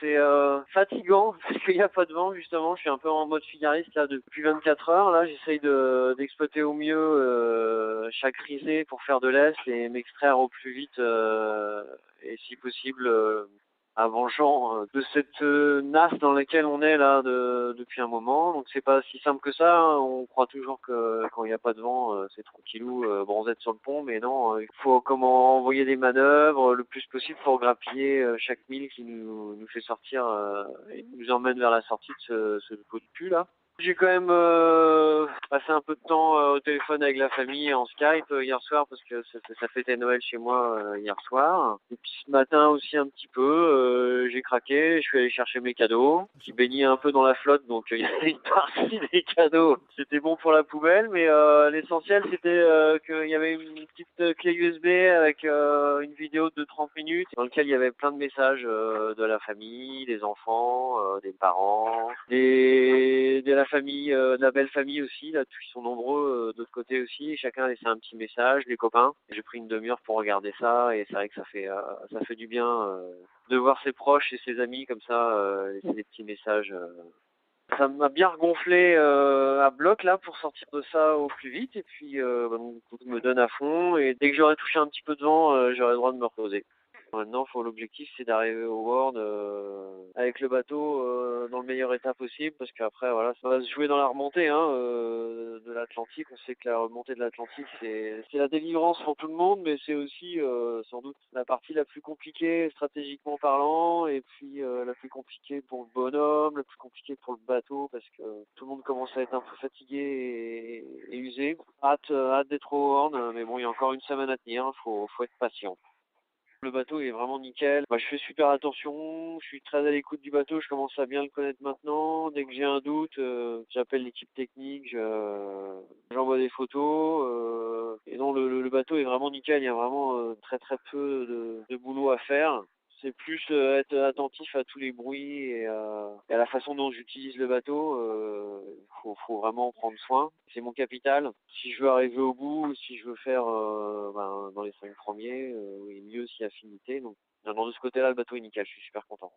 C'est fatigant parce qu'il n'y a pas de vent justement. Je suis un peu en mode figariste là depuis 24 heures. Là, j'essaye d'exploiter au mieux chaque risée pour faire de l'est et m'extraire au plus vite et si possible avant Jean de cette nasse dans laquelle on est là depuis un moment. Donc c'est pas si simple que ça, hein. On croit toujours que quand il n'y a pas de vent, c'est tranquillou, bronzette sur le pont, mais non, il faut comment envoyer des manœuvres le plus possible pour grappiller chaque mille qui nous fait sortir et nous emmène vers la sortie de ce pot de cul là. J'ai quand même passé un peu de temps au téléphone avec la famille en Skype hier soir parce que ça fêtait Noël chez moi hier soir. Et puis ce matin aussi un petit peu, j'ai craqué, je suis allé chercher mes cadeaux, qui baignaient un peu dans la flotte, donc il y avait une partie des cadeaux. C'était bon pour la poubelle, mais l'essentiel c'était qu'il y avait une petite clé USB avec une vidéo de 30 minutes dans laquelle il y avait plein de messages de la famille, des enfants, des parents, de la famille, de la belle famille aussi, là, ils sont nombreux de l'autre côté aussi, et chacun a laissé un petit message, les copains. J'ai pris une demi-heure pour regarder ça, et c'est vrai que ça fait du bien de voir ses proches et ses amis comme ça, laisser des petits messages. Ça m'a bien regonflé à bloc là pour sortir de ça au plus vite, et puis donc, je me donne à fond, et dès que j'aurai touché un petit peu de vent, j'aurai le droit de me reposer. Maintenant, l'objectif, c'est d'arriver au World avec le bateau dans le meilleur état possible, parce qu'après, voilà, ça va se jouer dans la remontée de l'Atlantique. On sait que la remontée de l'Atlantique, c'est la délivrance pour tout le monde, mais c'est aussi sans doute la partie la plus compliquée stratégiquement parlant, et puis la plus compliquée pour le bonhomme, la plus compliquée pour le bateau, parce que tout le monde commence à être un peu fatigué et usé. Hâte d'être au Horn, mais bon, il y a encore une semaine à tenir, faut être patient. Le bateau est vraiment nickel. Je fais super attention, je suis très à l'écoute du bateau, je commence à bien le connaître maintenant. Dès que j'ai un doute, j'appelle l'équipe technique, j'envoie des photos. Et non, le bateau est vraiment nickel, il y a vraiment très très peu de boulot à faire. C'est plus être attentif à tous les bruits et à la façon dont j'utilise le bateau. Faut vraiment en prendre soin. C'est mon capital. Si je veux arriver au bout, si je veux faire dans les 5 premiers, et mieux si affinité. Donc, non, de ce côté-là, le bateau est nickel. Je suis super content.